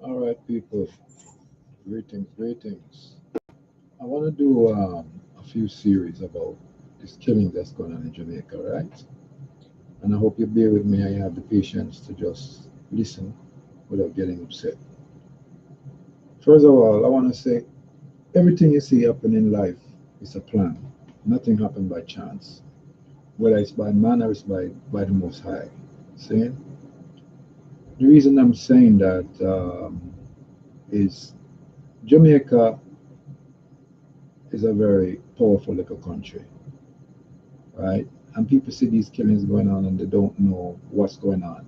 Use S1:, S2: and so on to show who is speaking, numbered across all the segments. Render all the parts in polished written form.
S1: All right, people. Greetings, greetings. I want to do a few series about this killing that's going on in Jamaica, right? And I hope you bear with me and you have the patience to just listen without getting upset. First of all, I want to say everything you see happen in life is a plan. Nothing happened by chance, whether it's by man or it's by the Most High. See? The reason I'm saying that is Jamaica is a very powerful little country, right? And people see these killings going on and they don't know what's going on.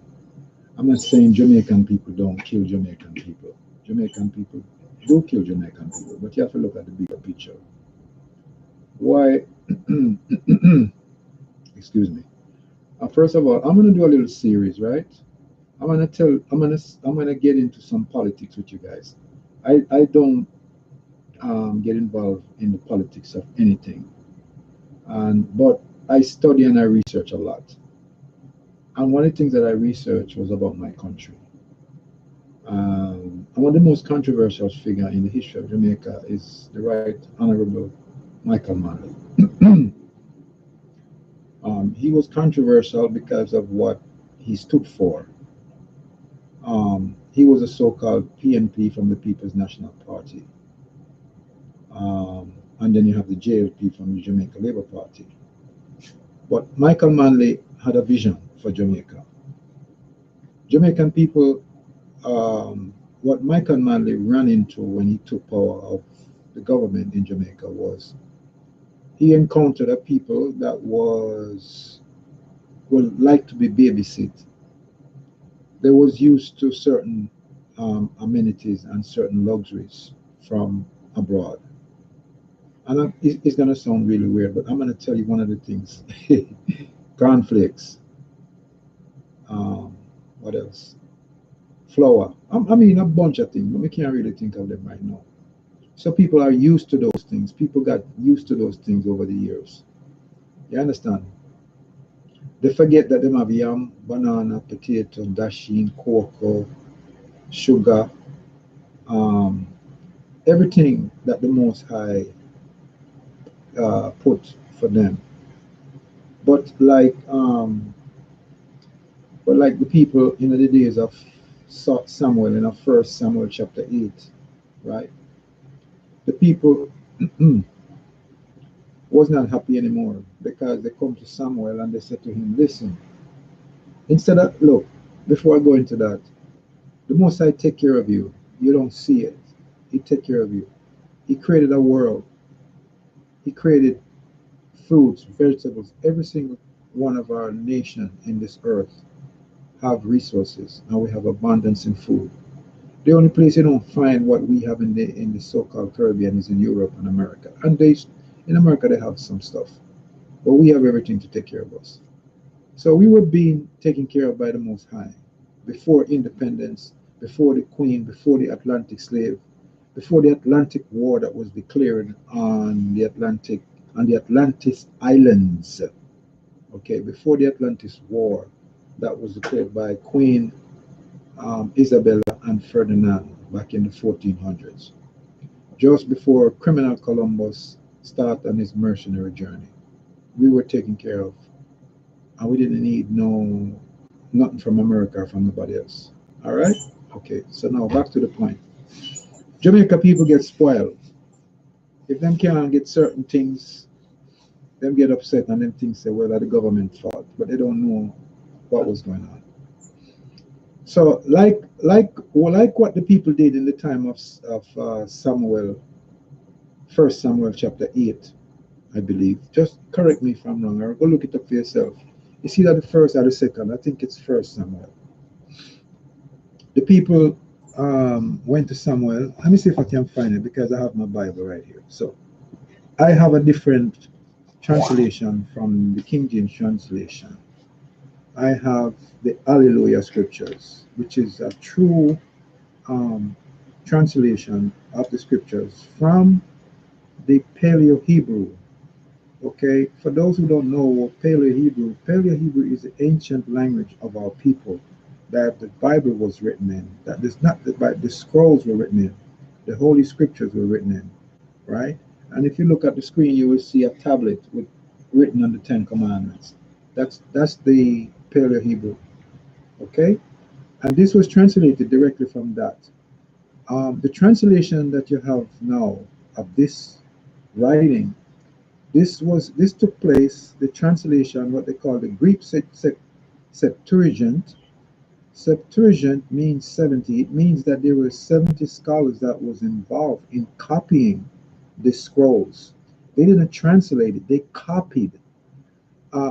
S1: I'm not saying Jamaican people don't kill Jamaican people. Jamaican people do kill Jamaican people, but you have to look at the bigger picture. Why? Excuse me. First of all, I'm gonna do a little series, right? I'm gonna get into some politics with you guys. I don't get involved in the politics of anything, and but I study and I research a lot. And one of the things that I researched was about my country. And one of the most controversial figure in the history of Jamaica is the Right Honorable Michael Manley. He was controversial because of what he stood for. He was a so-called PNP from the People's National Party. And then you have the JLP from the Jamaica Labour Party. But Michael Manley had a vision for Jamaica. Jamaican people, what Michael Manley ran into when he took power of the government in Jamaica was he encountered a people that would like to be babysit. They was used to certain amenities and certain luxuries from abroad. And it's going to sound really weird, but I'm going to tell you one of the things. Cornflakes. Um, what else? Flour. I mean, a bunch of things, but we can't really think of them right now. So people are used to those things. People got used to those things over the years. You understand? They forget that they have yam, banana, potato, dasheen, cocoa, sugar, um, everything that the Most High put for them. But like the people in the days of Samuel in First Samuel chapter 8, right? The people was not happy anymore because they come to Samuel and they said to him, "Listen, instead of look, before I go into that, the Most High take care of you. You don't see it. He take care of you. He created a world. He created fruits, vegetables. Every single one of our nation in this earth have resources, and we have abundance in food. The only place you don't find what we have in the so-called Caribbean is in Europe and America. And in America they have some stuff, but we have everything to take care of us. So we were being taken care of by the Most High before independence, before the Queen, before the Atlantic slave, before the Atlantic War that was declared on the Atlantis Islands. Okay, before the Atlantis War that was declared by Queen Isabella and Ferdinand back in the 1400s, just before criminal Columbus started on his mercenary journey. We were taken care of, and we didn't need nothing from America or from nobody else. All right? Okay, so now back to the point. Jamaica people get spoiled. If them can't get certain things, them get upset and them things say, well, that's the government fault, but they don't know what was going on. So, like what the people did in the time of Samuel, First Samuel chapter 8, I believe. Just correct me if I'm wrong, or go look it up for yourself. You see that the first or the second? I think it's First Samuel. The people went to Samuel. Let me see if I can find it because I have my Bible right here. So I have a different translation from the King James translation. I have the Alleluia scriptures, which is a true um, translation of the scriptures from the Paleo Hebrew. Okay, for those who don't know Paleo Hebrew is the ancient language of our people. that the Bible was written in, that is not the scrolls were written in, the Holy Scriptures were written in, right? And if you look at the screen, you will see a tablet with written on the Ten Commandments. That's the Paleo Hebrew, okay? And this was translated directly from that. The translation that you have now of this writing, this took place. The translation, what they call the Greek Septuagint. Septuagint means 70. It means that there were 70 scholars that was involved in copying the scrolls. They didn't translate it; they copied,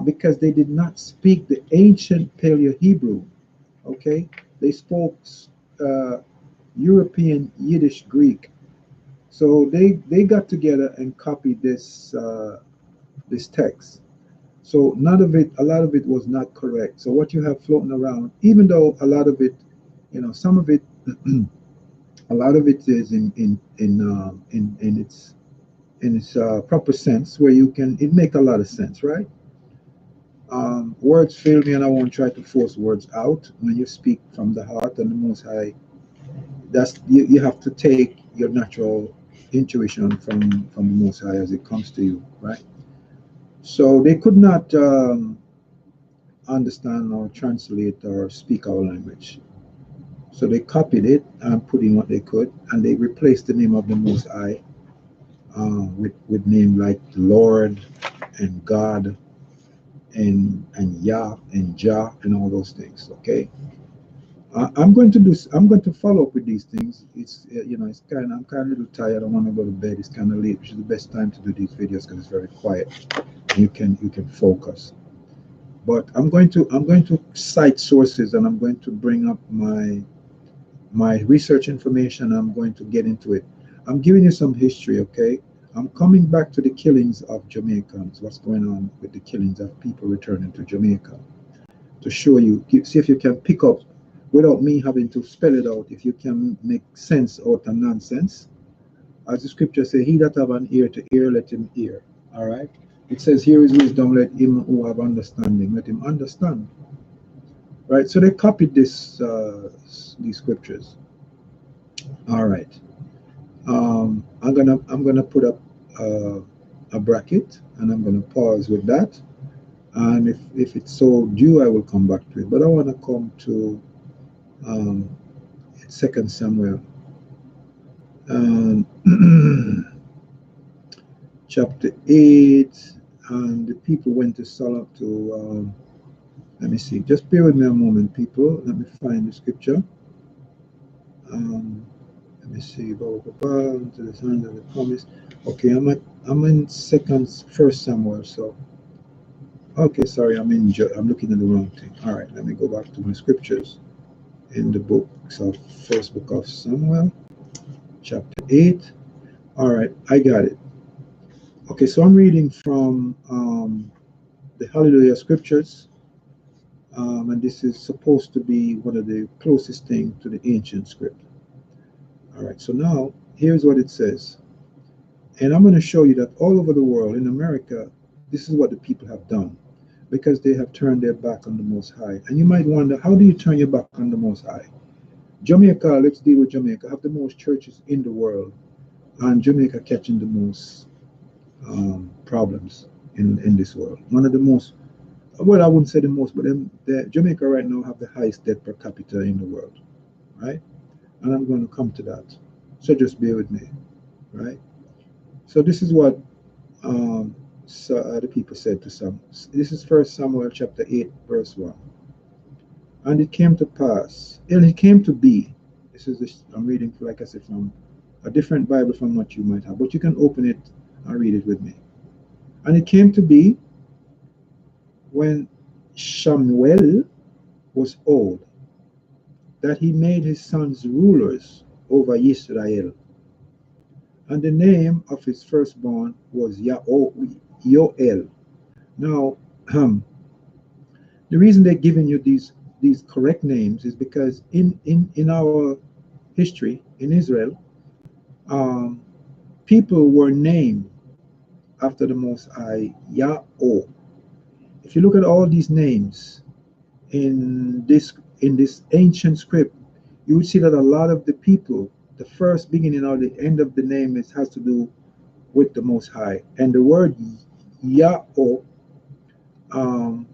S1: because they did not speak the ancient Paleo Hebrew. Okay, they spoke uh, European Yiddish Greek. So they got together and copied this text. So none of it, a lot of it was not correct. So what you have floating around, even though a lot of it, some of it, a lot of it is in its proper sense, where you can it make a lot of sense, right? Words fail me, and I won't try to force words out. When you speak from the heart and the Most High, you have to take your natural intuition from the Most High as it comes to you, right? So they could not understand or translate or speak our language. So they copied it and put in what they could, and they replaced the name of the Most High with name like Lord and God and Yah and Jah and all those things. Okay, I'm going to do. I'm going to follow up with these things. It's it's kind. I'm kind of a little tired. I want to go to bed. It's kind of late, which is the best time to do these videos because it's very quiet. You can focus. But I'm going to cite sources, and I'm going to bring up my research information. I'm going to get into it. I'm giving you some history, okay? I'm coming back to the killings of Jamaicans, what's going on with the killings of people returning to Jamaica, to show you, see if you can pick up without me having to spell it out, if you can make sense out of nonsense. As the scripture says, he that have an ear to hear, let him hear. All right? It says, here is wisdom, let him who have understanding, let him understand. Right? So they copied these scriptures. All right. I'm gonna put up a bracket, and I'm gonna pause with that. And if it's so due, I will come back to it. But I want to come to um, Second Samuel, um, chapter 8, and the people went to Saul to. Let me see. Just bear with me a moment, people. Let me find the scripture. Um, Let me see. Blah, blah, blah, blah, into the hand of the promise. Okay, I'm in First Samuel. So okay, sorry, I'm looking at the wrong thing. All right, let me go back to my scriptures in the books of First Book of Samuel, chapter 8. All right, I got it. Okay, so I'm reading from the Hallelujah Scriptures, and this is supposed to be one of the closest thing to the ancient script. All right, so now here's what it says. And I'm going to show you that all over the world, in America, this is what the people have done because they have turned their back on the Most High. And you might wonder, how do you turn your back on the Most High? Jamaica, let's deal with Jamaica, have the most churches in the world, and Jamaica catching the most problems in this world. One of the most, well, I wouldn't say the most, but Jamaica right now have the highest debt per capita in the world, right? And I'm going to come to that. So just bear with me, right? So this is what the people said to some. This is First Samuel chapter 8, verse 1. And it came to pass, and it came to be. I'm reading, like I said, from a different Bible from what you might have, but you can open it and read it with me. And it came to be when Shamuel was old that he made his sons rulers over Israel. And the name of his firstborn was Yoel. Now, the reason they're giving you these correct names is because in our history in Israel, um, people were named after the Most High Yahweh. If you look at all these names in this in this ancient script, you would see that a lot of the people, the first beginning or the end of the name is has to do with the Most High, and the word Yahweh, um,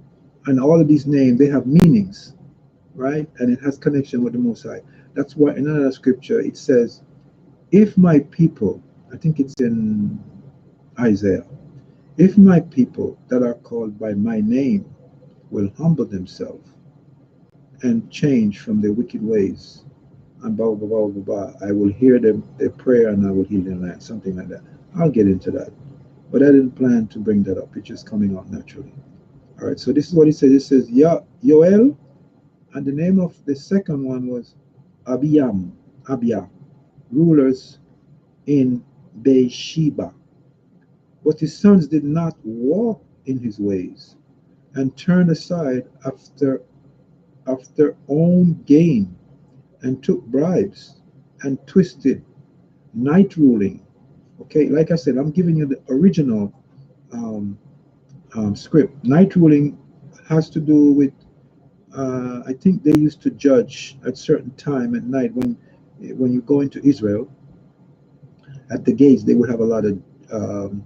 S1: and all of these names they have meanings, right? And it has connection with the Most High. That's why in another scripture it says, "If my people," I think it's in Isaiah, "if my people that are called by my name will humble themselves and change from their wicked ways, and blah blah blah blah blah, I will hear them their prayer and I will heal their land," something like that. I'll get into that, but I didn't plan to bring that up. It's just coming out naturally. All right. So this is what it says. It says Yoel, and the name of the second one was Abia, rulers in Beersheba. But his sons did not walk in his ways, and turned aside after own gain, and took bribes, and twisted night ruling. Okay, like I said, I'm giving you the original um, script. Night ruling has to do with, I think they used to judge at certain time at night when you go into Israel at the gates. They would have a lot of um,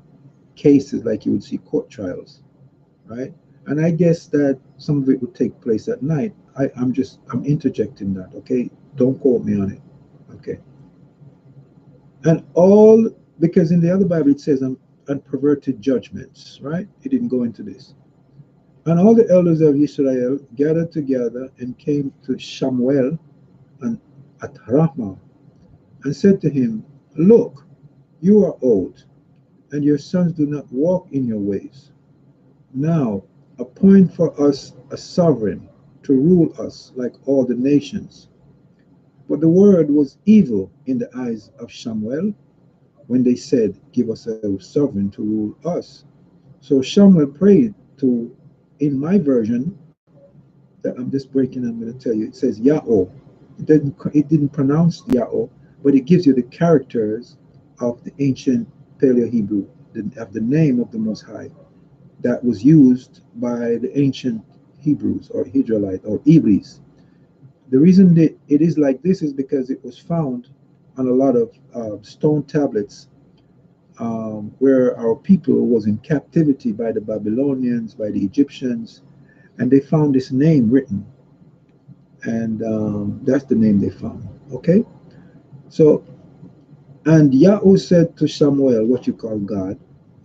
S1: cases, like you would see court trials, right? And I guess that some of it would take place at night. I'm interjecting that, okay? Don't quote me on it, okay? And all, because in the other Bible it says and perverted judgments, right? It didn't go into this. And all the elders of Israel gathered together and came to Shamuel and at Ramah and said to him, "Look, you are old, and your sons do not walk in your ways. Now appoint for us a sovereign to rule us like all the nations." But the word was evil in the eyes of Shamuel when they said, "Give us a sovereign to rule us." So Shamuel prayed to, in my version, that I'm just breaking, I'm going to tell you, it says Yahweh. It didn't pronounce Yahweh, but it gives you the characters of the ancient Paleo Hebrew, of the name of the Most High that was used by the ancient Hebrews or Israelite or Hebrews. The reason that it is like this is because it was found on a lot of stone tablets where our people was in captivity by the Babylonians, by the Egyptians, and they found this name written, and that's the name they found. Okay, so and Yahweh said to Samuel, "What you call God?"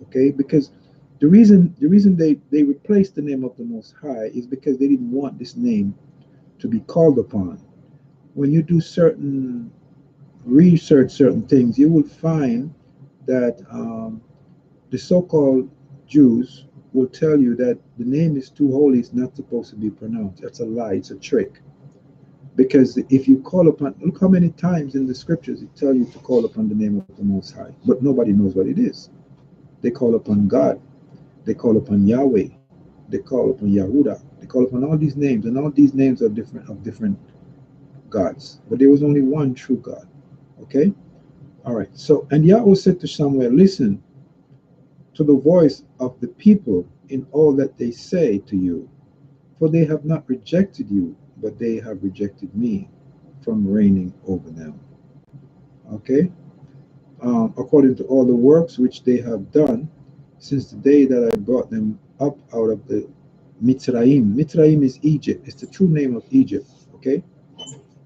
S1: Okay, because the reason they replaced the name of the Most High is because they didn't want this name to be called upon. When you do certain research, certain things, you will find that the so-called Jews will tell you that the name is too holy; it's not supposed to be pronounced. That's a lie. It's a trick. Because if you call upon, look how many times in the scriptures it tell you to call upon the name of the Most High, but nobody knows what it is. They call upon God, they call upon Yahweh, they call upon Yahuda, they call upon all these names, and all these names are different of different gods. But there was only one true God. Okay? All right. So and Yahweh said to Samuel, "Listen to the voice of the people in all that they say to you, for they have not rejected you, but they have rejected me from reigning over them." Okay? According to all the works which they have done since the day that I brought them up out of the Mitzrayim. Mitzrayim is Egypt. It's the true name of Egypt. Okay?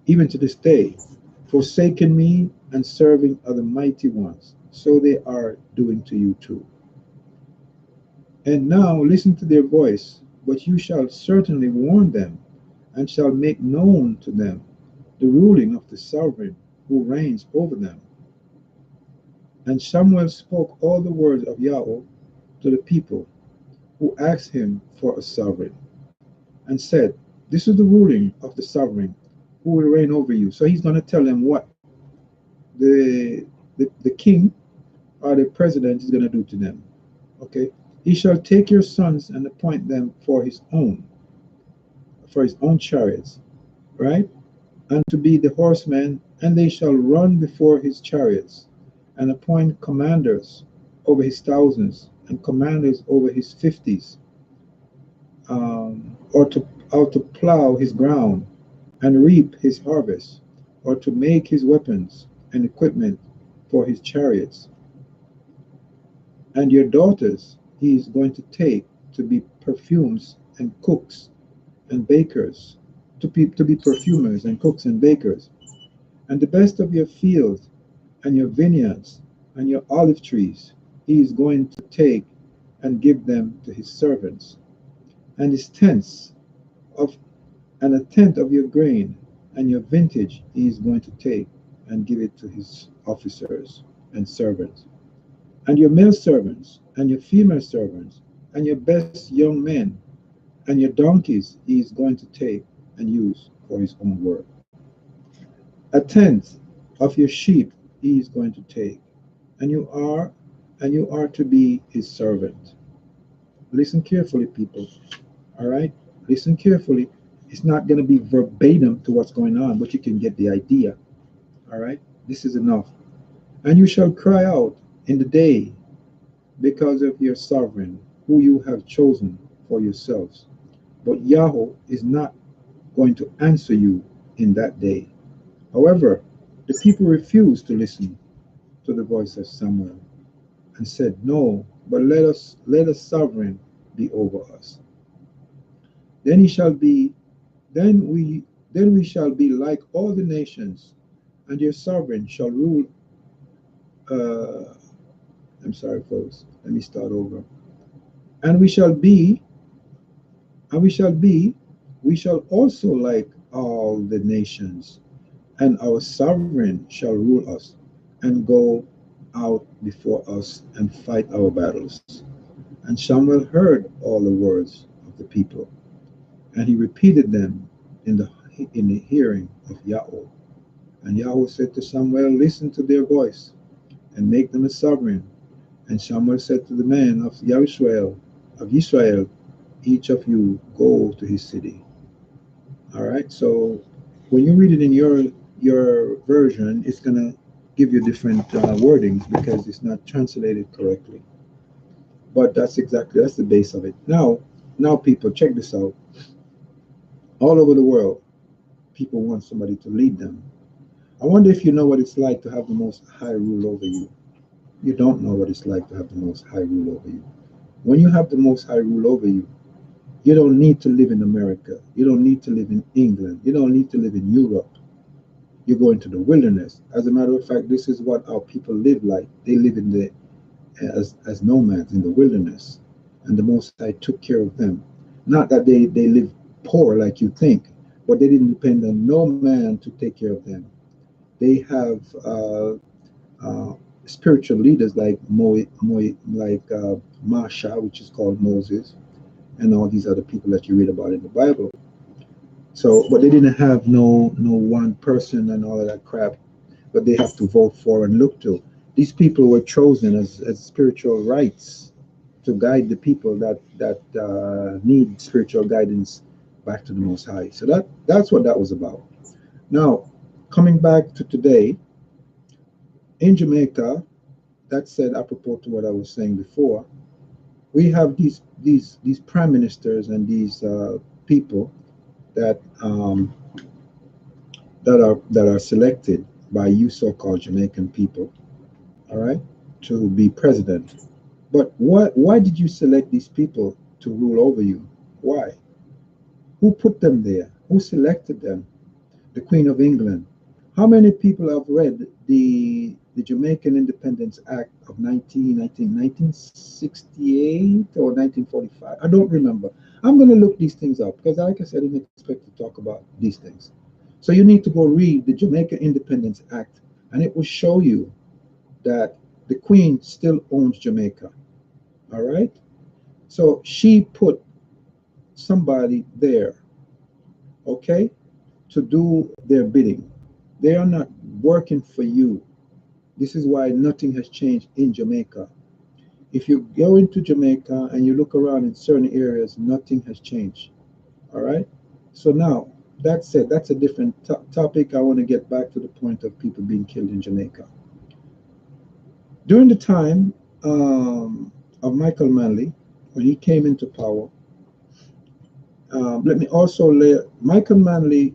S1: Even to this day, forsaken me and serving other mighty ones. So they are doing to you too. And now listen to their voice, but you shall certainly warn them, and shall make known to them the ruling of the sovereign who reigns over them. And Samuel spoke all the words of Yahweh to the people who asked him for a sovereign, and said, "This is the ruling of the sovereign who will reign over you." So he's going to tell them what the king or the president is going to do to them. Okay? "He shall take your sons and appoint them for his own chariots, right? And to be the horsemen, and they shall run before his chariots, and appoint commanders over his thousands, and commanders over his fifties, or to plow his ground, and reap his harvest, or to make his weapons and equipment for his chariots. And your daughters he is going to take to be perfumes and cooks and bakers, to be perfumers and cooks and bakers. And the best of your fields and your vineyards and your olive trees he is going to take and give them to his servants. And his tents of and a tenth of your grain and your vintage he is going to take and give it to his officers and servants. And your male servants and your female servants and your best young men and your donkeys he is going to take and use for his own work. A tenth of your sheep he is going to take, and you are to be his servant. Listen carefully, people. All right? Listen carefully. It's not going to be verbatim to what's going on, but you can get the idea. All right? This is enough. And you shall cry out in the day because of your sovereign, who you have chosen for yourselves. But Yahweh is not going to answer you in that day. However, the people refused to listen to the voice of Samuel and said, no, but let a sovereign be over us. Then he shall be then we shall be like all the nations, and your sovereign shall rule. uh, I'm sorry, folks. Let me start over. And we shall be, and we shall also like all the nations, and our sovereign shall rule us, and go out before us and fight our battles. And Samuel heard all the words of the people, and he repeated them in the hearing of Yahweh. And Yahweh said to Samuel, listen to their voice, and make them a sovereign. And Samuel said to the men of Israel, each of you go to his city. All right. So when you read it in your version, it's gonna give you different wordings because it's not translated correctly. But that's the base of it. Now, people, check this out. All over the world, people want somebody to lead them. I wonder if you know what it's like to have the most high rule over you. You don't know what it's like to have the most high rule over you. When you have the most high rule over you, you don't need to live in America. You don't need to live in England. You don't need to live in Europe. You go into the wilderness. As a matter of fact, this is what our people live like. They live in the as nomads in the wilderness, and the Most High took care of them. Not that they live poor like you think, but they didn't depend on no man to take care of them. They have uh, spiritual leaders like Masha, which is called Moses, and all these other people that you read about in the Bible. So, but they didn't have no one person and all of that crap. But they have to vote for and look to. These people were chosen as spiritual rights to guide the people that need spiritual guidance back to the Most High. So that's what that was about. Now, coming back to today in Jamaica, that said apropos to what I was saying before, we have these prime ministers and these people that that are selected by you so-called Jamaican people, all right, to be president. But why did you select these people to rule over you? Why? Who put them there? Who selected them? The Queen of England. How many people have read the Jamaican Independence Act of 1968 or 1945? I don't remember. I'm going to look these things up because, like I said, I didn't expect to talk about these things. So you need to go read the Jamaica Independence Act, and it will show you that the Queen still owns Jamaica. All right. So she put somebody there, okay, to do their bidding. They are not working for you. This is why nothing has changed in Jamaica. If you go into Jamaica and you look around in certain areas, nothing has changed. All right. So now, that said, that's a different topic. I want to get back to the point of people being killed in Jamaica. During the time of Michael Manley, when he came into power, let me also lay Michael Manley.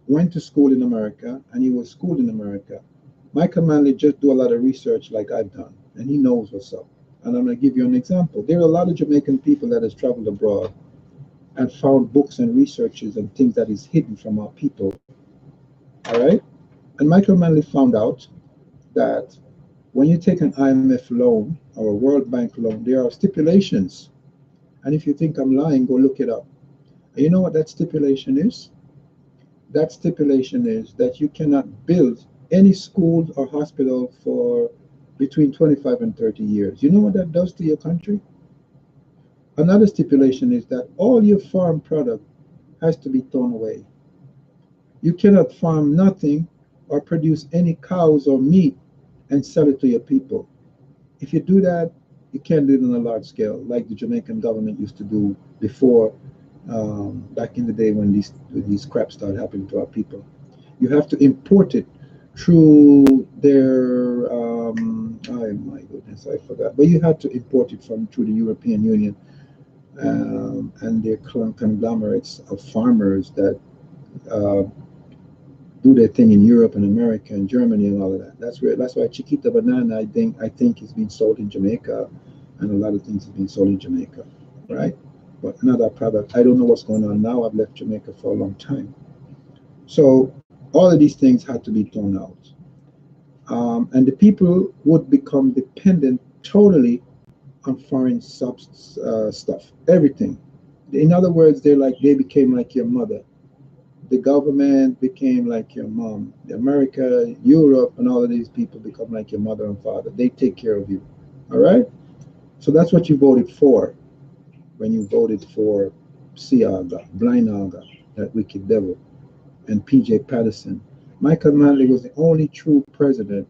S1: went to school in America, and he was schooled in America. Michael Manley just do a lot of research like I've done, and he knows what's up. And I'm going to give you an example. There are a lot of Jamaican people that has traveled abroad and found books and researches and things that is hidden from our people. All right? And Michael Manley found out that when you take an IMF loan or a World Bank loan, there are stipulations. And if you think I'm lying, go look it up. And you know what that stipulation is? That stipulation is that you cannot build any schools or hospital for between 25 and 30 years. You know what that does to your country? Another stipulation is that all your farm product has to be thrown away. You cannot farm nothing or produce any cows or meat and sell it to your people. If you do that, you can't do it on a large scale like the Jamaican government used to do before, back in the day when these crap started happening to our people. You have to import it through their, oh my goodness, I forgot. But you had to import it from through the European Union, and their conglomerates of farmers that uh, do their thing in Europe and America and Germany and all of that. That's why Chiquita banana I think is being sold in Jamaica, and a lot of things is being sold in Jamaica, right? But another product. I don't know what's going on now. I've left Jamaica for a long time. So all of these things had to be thrown out. And the people would become dependent totally on foreign stuff, everything. In other words, they became like your mother. The government became like your mom. America, Europe, and all of these people become like your mother and father. They take care of you. All right? So that's what you voted for when you voted for Siaga, Blind Aga, that wicked devil, and PJ Patterson. Michael Manley was the only true president,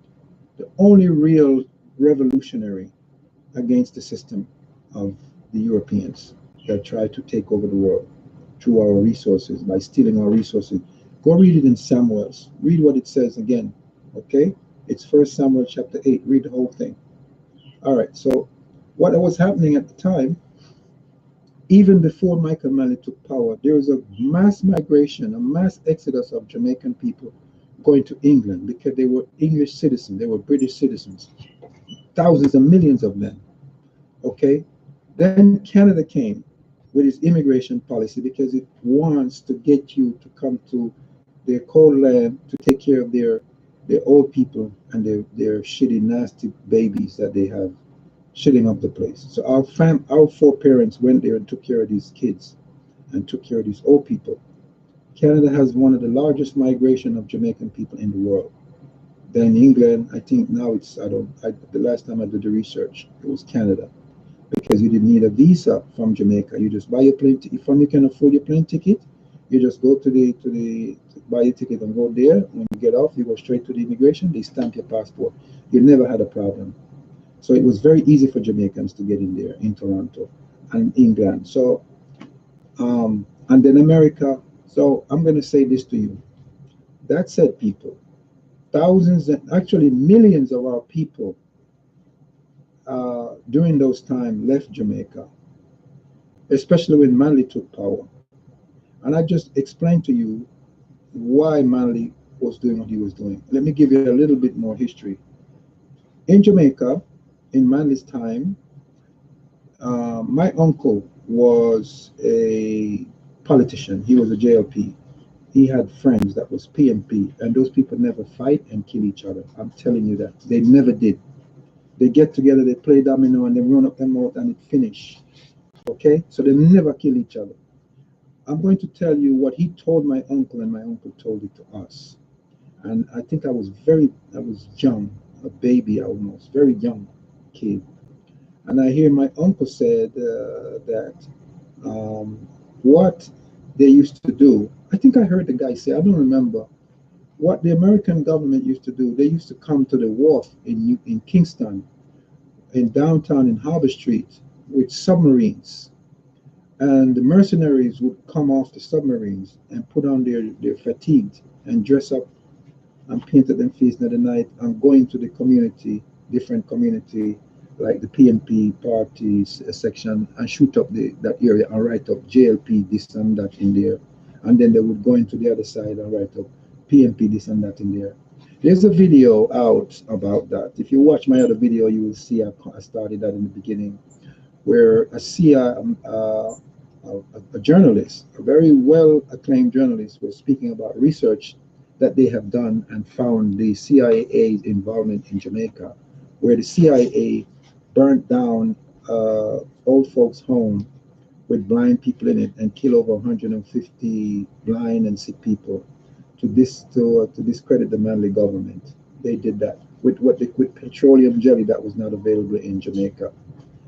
S1: the only real revolutionary against the system of the Europeans that tried to take over the world through our resources by stealing our resources. Go read it in Samuel's. Read what it says again. Okay? It's First Samuel chapter 8. Read the whole thing. All right. So what was happening at the time, even before Michael Manley took power, there was a mass migration, a mass exodus of Jamaican people going to England because they were English citizens, they were British citizens, thousands and millions of them. Okay? Then Canada came with its immigration policy because it wants to get you to come to their cold land to take care of their old people and their shitty, nasty babies that they have shitting up the place. So our foreparents went there and took care of these kids and took care of these old people. Canada has one of the largest migration of Jamaican people in the world. Then England, I think now it's I don't I, the last time I did the research, it was Canada because you didn't need a visa from Jamaica. You just buy your plane ticket. If you can afford your plane ticket, you just go to buy your ticket and go there. When you get off, you go straight to the immigration. They stamp your passport. You never had a problem. So it was very easy for Jamaicans to get in there in Toronto and England. So and then America. So I'm going to say this to you. That said, people, thousands and actually millions of our people during those times left Jamaica, especially when Manley took power. And I just explained to you why Manley was doing what he was doing. Let me give you a little bit more history. In Jamaica, in Manley's time, my uncle was a politician. He was a JLP. He had friends that was PMP, and those people never fight and kill each other. I'm telling you that. They never did. They get together, they play domino, and they run up them out, and it finish. Okay? So they never kill each other. I'm going to tell you what he told my uncle, and my uncle told it to us. And I think I was young, a baby almost, very young kid. And I hear my uncle said that what they used to do, I think I heard the guy say, I don't remember, what the American government used to do, they used to come to the wharf in Kingston, in downtown in Harbor Street with submarines. And the mercenaries would come off the submarines and put on their fatigues and dress up and paint at them face in the night and go into the community, different community, like the PNP parties section, and shoot up that area and write up JLP, this and that in there, and then they would go into the other side and write up PMP this and that in there. There's a video out about that. If you watch my other video, you will see I started that in the beginning, where a a journalist, a very well acclaimed journalist, was speaking about research that they have done and found the CIA's involvement in Jamaica, where the CIA burnt down old folks' home with blind people in it and killed over 150 blind and sick people to discredit the Manley government. They did that with petroleum jelly that was not available in Jamaica,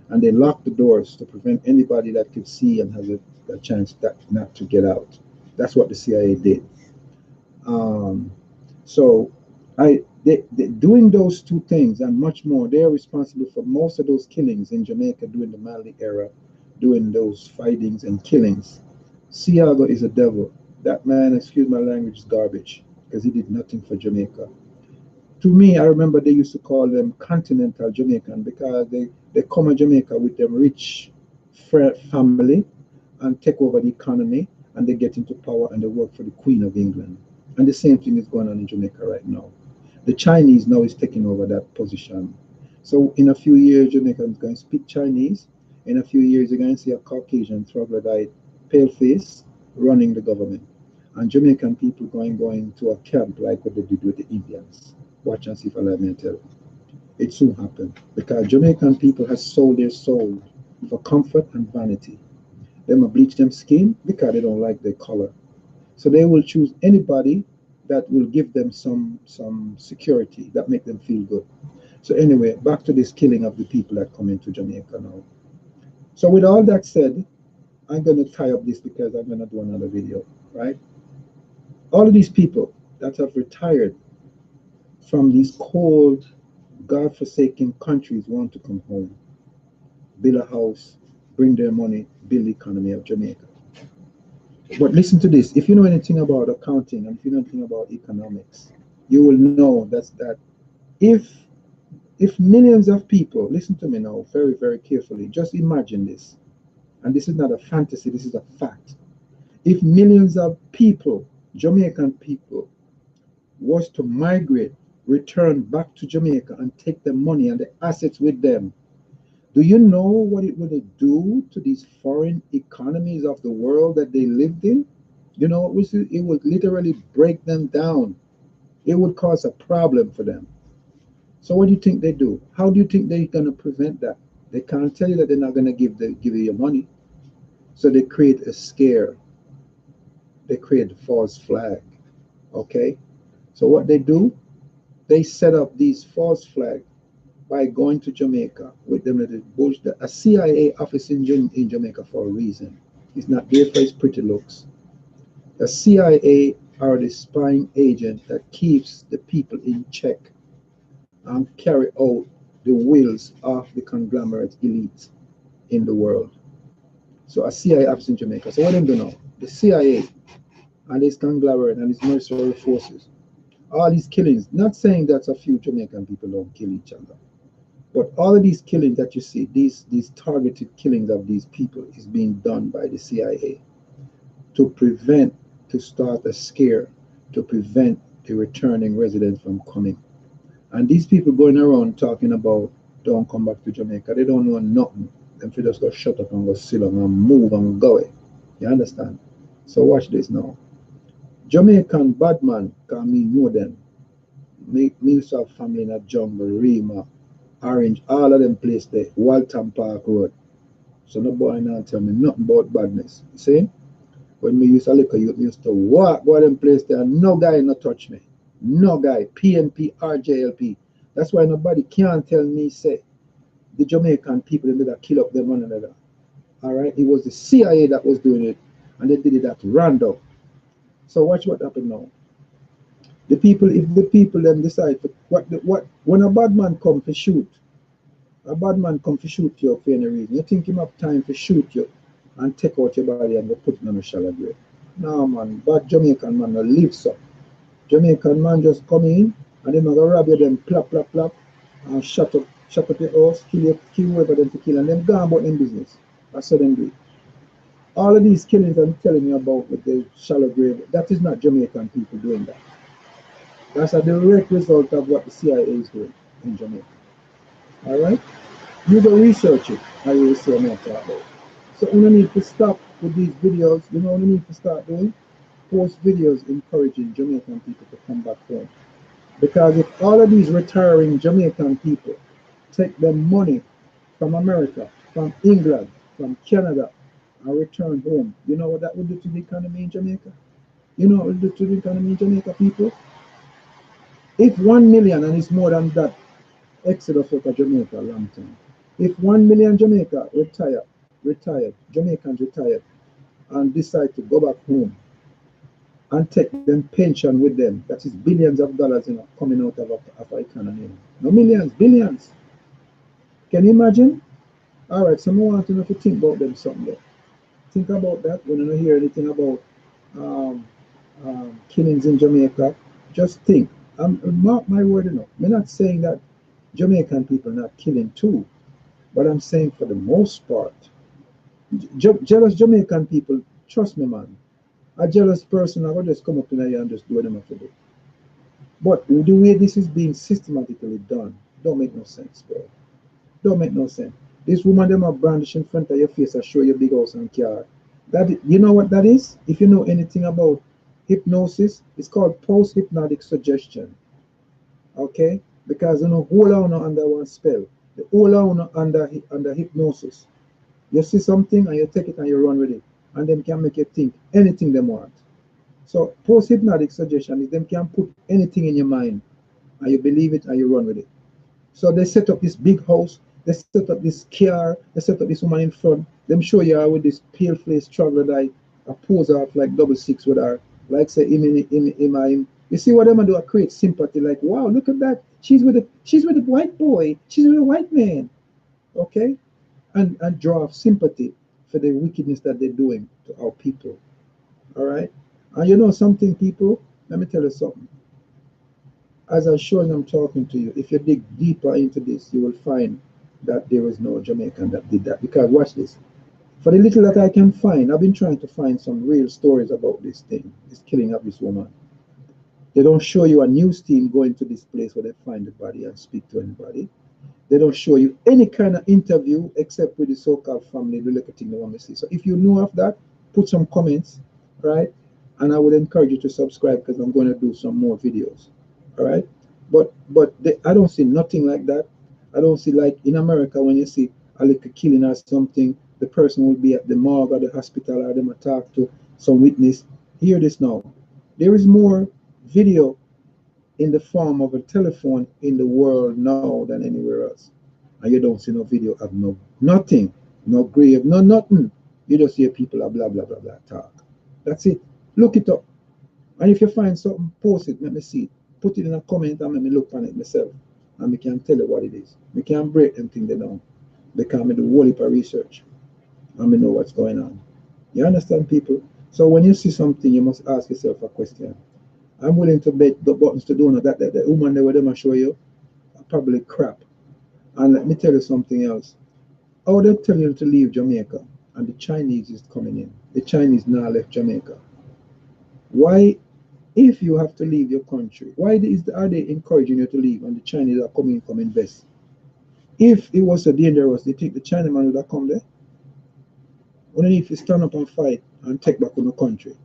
S1: and they locked the doors to prevent anybody that could see and has a chance that not to get out. That's what the CIA did. Um, so they doing those two things and much more. They are responsible for most of those killings in Jamaica during the Manley era, doing those fightings and killings. Siago is a devil. That man, excuse my language, is garbage because he did nothing for Jamaica. To me, I remember they used to call them continental Jamaican because they come to Jamaica with them rich family and take over the economy, and they get into power and they work for the Queen of England. And the same thing is going on in Jamaica right now. The Chinese now is taking over that position. So in a few years, Jamaicans going to speak Chinese. In a few years, you're going to see a Caucasian, troglodyte, pale face running the government. And Jamaican people going to a camp like what they did with the Indians. Watch and see if I let me tell you. It soon happened because Jamaican people has sold their soul for comfort and vanity. They will bleach them skin because they don't like their color. So they will choose anybody that will give them some security that make them feel good. So anyway, back to this killing of the people that come into Jamaica now. So with all that said, I'm gonna tie up this because I'm gonna do another video, right? All of these people that have retired from these cold, God-forsaken countries want to come home, build a house, bring their money, build the economy of Jamaica. But listen to this. If you know anything about accounting and if you know anything about economics, you will know that if if millions of people, listen to me now very, very carefully, just imagine this. And this is not a fantasy, this is a fact. If millions of people, Jamaican people, was to migrate, return back to Jamaica and take the money and the assets with them, do you know what it would do to these foreign economies of the world that they lived in? You know, it would literally break them down. It would cause a problem for them. So what do you think they do? How do you think they're going to prevent that? They can't tell you that they're not going to give you your money. So they create a scare. They create a false flag. Okay? So what they do, they set up these false flags by going to Jamaica with them at the bush, a CIA office in Jamaica for a reason. It's not there for its pretty looks. The CIA are the spying agent that keeps the people in check and carry out the wills of the conglomerate elite in the world. So a CIA office in Jamaica. So what them do now? The CIA and its conglomerate and its mercenary forces, all these killings, not saying that a few Jamaican people don't kill each other, but all of these killings that you see, these targeted killings of these people is being done by the CIA to prevent, to start a scare, to prevent the returning residents from coming. And these people going around talking about don't come back to Jamaica, they don't know nothing. Them for just go shut up and go sit down and move and go away. You understand? So watch this now. Jamaican bad man, cause me know them. Me used to have family in a jungle, Rima, Orange, all of them place there, Walton Park Road. So no boy now tell me nothing about badness. You see? When me used to look at you, me used to walk go them place there and no guy no touch me. No guy. PMP, RJLP. That's why nobody can tell me say the Jamaican people that kill up them one another. Alright? It was the CIA that was doing it and they did it at random. So watch what happened now. The people, if the people then decide to what when a bad man come to shoot, a bad man come to shoot you for any reason, you think him have time to shoot you and take out your body and go put it on a shallow grave. No man, bad Jamaican man no live so. Jamaican man just come in and them gonna rob you them plap plap plap and shut up your house, kill whoever them to kill and them gone about them business. That's how them do it. All of these killings I'm telling you about with the shallow grave, that is not Jamaican people doing that. That's a direct result of what the CIA is doing in Jamaica. All right? You go research it, and you will see what I'm talking about. So we need to stop with these videos. You know what we need to start doing? Post videos encouraging Jamaican people to come back home. Because if all of these retiring Jamaican people take their money from America, from England, from Canada, and return home, you know what that would do to the economy in Jamaica? You know what it would do to the economy in Jamaica, people? If 1 million, and it's more than that, exodus out of Jamaica a long time. If 1 million Jamaica Jamaicans retired, and decide to go back home and take them pension with them, that is billions of dollars, coming out of our economy. No millions, billions. Can you imagine? All right, so I want to know if you think about them someday. Think about that when you don't hear anything about um, killings in Jamaica. Just think. Mark my word, I'm not saying that Jamaican people are not killing too, but I'm saying for the most part, jealous Jamaican people, trust me, man. A jealous person, I will just come up in here and just do what them have to do. But the way this is being systematically done, don't make no sense, bro. Don't make no sense. This woman them are brandish in front of your face and show your big house and car. That, you know what that is? If you know anything about hypnosis, it's called post-hypnotic suggestion. Okay? Because whole on under one spell. The whole on under hypnosis. You see something and you take it and you run with it. And them can make you think anything they want. So post-hypnotic suggestion is them can put anything in your mind and you believe it and you run with it. So they set up this big house, they set up this car, they set up this woman in front, them show you her with this pale face traveler that I pose off like double six with her, like say him. You see what them do? I create sympathy, like wow, look at that. She's with a white boy, she's with a white man. Okay? And draw sympathy for the wickedness that they're doing to our people. All right? And you know something, people? Let me tell you something. As I'm showing, I'm talking to you, if you dig deeper into this, you will find that there is no Jamaican that did that. Because watch this. For the little that I can find, I've been trying to find some real stories about this thing, this killing of this woman. They don't show you a news team going to this place where they find the body and speak to anybody. They don't show you any kind of interview except with the so-called family, the little thing they want to see. So if you know of that, put some comments, right? And I would encourage you to subscribe because I'm going to do some more videos. All right, I don't see nothing like that. I don't see like in America when you see a little killing or something, the person will be at the morgue or the hospital or them talk to some witness. Hear this now. There is more video in the form of a telephone in the world now than anywhere else, and you don't see no video of no nothing, no grave, no nothing. You just hear people a blah blah blah blah talk. That's it. Look it up. And if you find something, post it, let me see it. Put it in a comment and let me look on it myself. And we can tell you what it is. We can break them things down. Because I do a whole heap of research. And we know what's going on. You understand, people? So when you see something, you must ask yourself a question. I'm willing to bet the buttons to do that the woman they were them show you are probably crap. And let me tell you something else. How they tell you to leave Jamaica and the Chinese is coming in. The Chinese now left Jamaica. Why, if you have to leave your country, are they encouraging you to leave and the Chinese are coming come invest? If it was so dangerous, they think the Chinaman would have come there? Only if you stand up and fight and take back on the country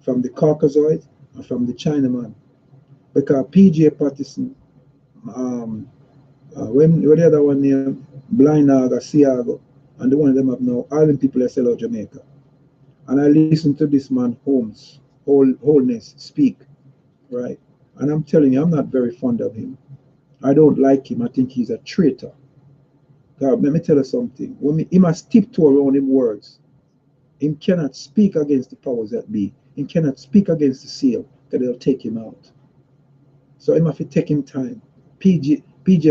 S1: from the Caucasoid and from the Chinaman. Because PJ Patterson, when the other one named Blinaga, Siago, and the one of them have now, all them people that sell out Jamaica. And I listen to this man Holmes, Wholeness speak, right? And I'm telling you, I'm not very fond of him. I don't like him. I think he's a traitor. God, let me tell you something. He must tiptoe around him words. He cannot speak against the powers that be. He cannot speak against the seal, because they'll take him out. So he must take him time. PJ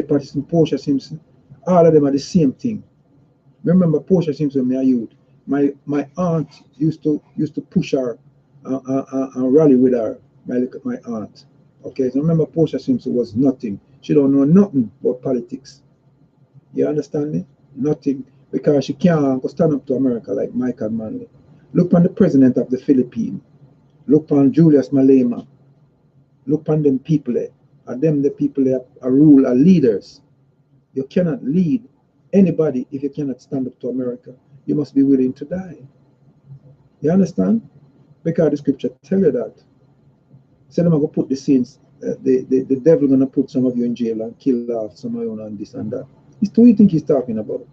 S1: Patterson, Portia Simpson, all of them are the same thing. Remember Portia Simpson, my youth. My aunt used to push her and rally with her. My aunt. Okay, so remember Portia Simpson was nothing. She don't know nothing about politics. You understand me? Nothing. Because she can't go stand up to America like Michael Manley. Look on the president of the Philippines. Look on Julius Malema. Look on them people there. Are them the people that are rule are leaders. You cannot lead anybody if you cannot stand up to America. You must be willing to die. You understand? Because the scripture tell you that. So them are going to put the saints, the devil going to put some of you in jail and kill off some of you and this and that. It's what you think he's talking about.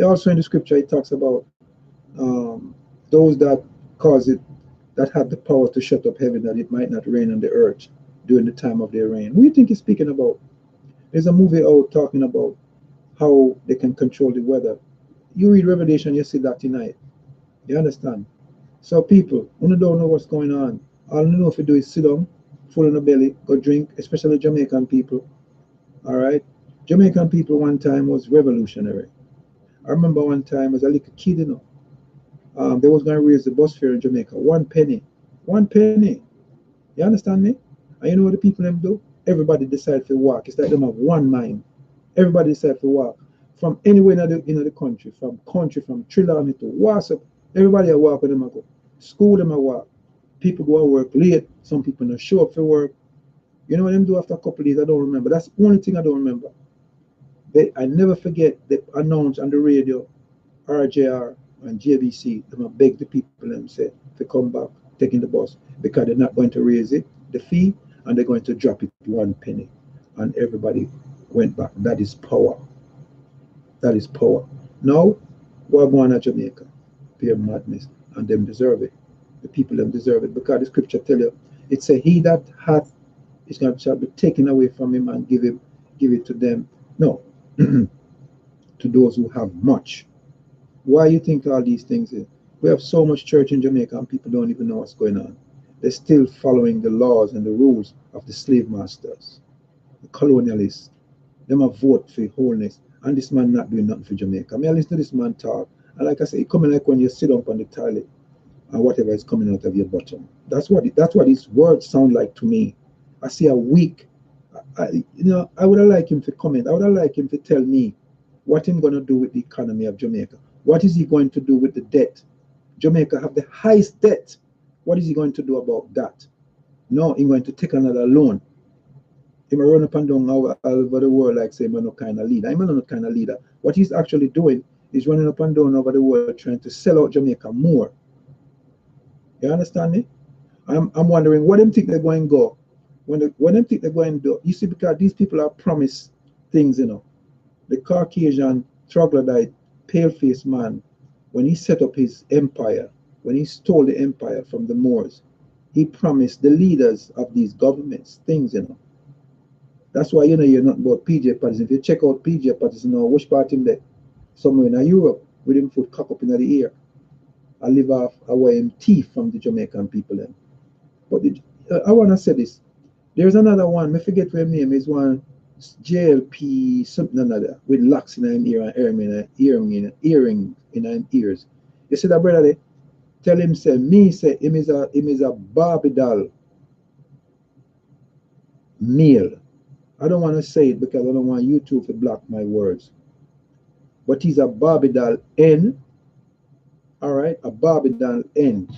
S1: Also in the scripture it talks about those that cause it, that have the power to shut up heaven, that it might not rain on the earth during the time of their reign. Who do you think he's speaking about? There's a movie out talking about how they can control the weather. You read Revelation, you see that tonight. You understand? So people, when you don't know what's going on, all you know if you do is sit down, full in the belly, go drink, especially Jamaican people. All right? Jamaican people one time was revolutionary. I remember one time as a little kid, they was going to raise the bus fare in Jamaica. 1 penny. 1 penny. You understand me? And you know what the people them do? Everybody decide to walk. It's like them have one mind. Everybody decide to walk. From anywhere in the country, from Trelawney to Wassop, everybody a walk with them a go. School them a walk. People go to work late. Some people not show up for work. You know what them do after a couple of days? I don't remember. That's the only thing I don't remember. I never forget they announced on the radio, RJR and JBC, them a beg the people them say to come back taking the bus because they're not going to raise it, the fee, and they're going to drop it 1 penny. And everybody went back. That is power. That is power. Now, we're going to Jamaica. Pure madness. And them deserve it. The people them deserve it. Because the scripture tell you, it say he that hath is going to shall be taken away from him and give it to them. No. To those who have much. Why you think all these things is? We have so much church in Jamaica and people don't even know what's going on. They're still following the laws and the rules of the slave masters, the colonialists. Them a vote for wholeness. And this man not doing nothing for Jamaica. I mean, I listen to this man talk. And like I say, it coming like when you sit up on the toilet and whatever is coming out of your bottom. That's what his words sound like to me. I see a weak. I would have liked him to comment. I would have liked him to tell me what he's going to do with the economy of Jamaica. What is he going to do with the debt? Jamaica have the highest debt. What is he going to do about that? No, he's going to take another loan. He may run up and down all over the world like say I'm no kind of leader. I'm not kind of leader. What he's actually doing is running up and down over the world trying to sell out Jamaica more. You understand me? I'm wondering what them think they're going to go. When them think they're going to do, you see, because these people are promised things, The Caucasian troglodyte pale-faced man, when he set up his empire, when he stole the empire from the Moors, he promised the leaders of these governments things, That's why you hear nothing about PJ Patterson. If you check out PJ Patterson now, which part him there? Somewhere in Europe, with him foot cock up in the ear. I live off away him teeth from the Jamaican people then. But I wanna say this. There's another one, I forget what his name is, one JLP something another with locks in his ear and earring in his ears. You see that brother there? Tell him say him is a Barbie doll male. I don't want to say it because I don't want YouTube to block my words. But he's a Barbie doll N. Alright? A Barbie doll N.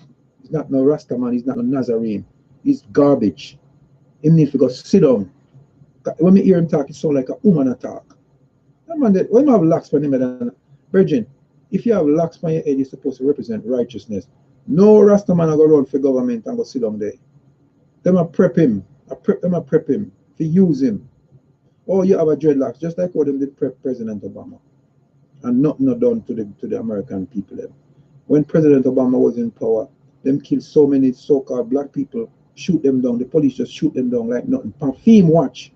S1: He's not no Rastaman, he's not no Nazarene. He's garbage. He need to go sit down. When I hear him talk, it sounds like a woman attack. That man, when you have locks on him, Virgin, if you have locks on your head, you're supposed to represent righteousness. No Rastaman go run for government and go sit down there. Them a prep him. Them a prep him. To use him. Oh, you have a dreadlocks, just like what them did prep President Obama. And nothing not done to the American people. Them. When President Obama was in power, them killed so many so-called black people, shoot them down. The police just shoot them down like nothing. Film watch.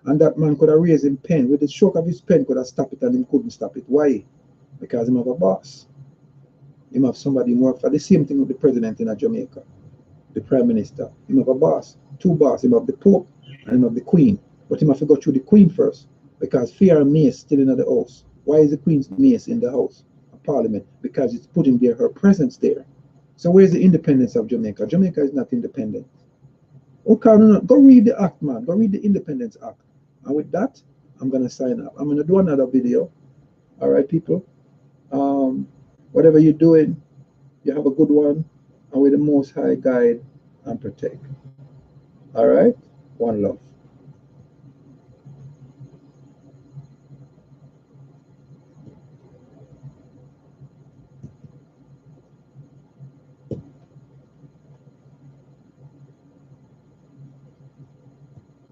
S1: And that man could have raised his pen. With the stroke of his pen, could have stopped it and he couldn't stop it. Why? Because he have a boss. He have somebody more for the same thing with the president in Jamaica. The prime minister. He have a boss. Two bosses. He have the Pope and he have the Queen. But he have to go through the Queen first. Because fear and mace still in the house. Why is the Queen's mace in the house of Parliament? Because it's putting there her presence there. So where's the independence of Jamaica? Jamaica is not independent. Okay, no. Go read the act, man. Go read the Independence Act. And with that, I'm going to sign up. I'm going to do another video. All right, people. Whatever you're doing, You have a good one, and with the Most High guide and protect. All right? One love.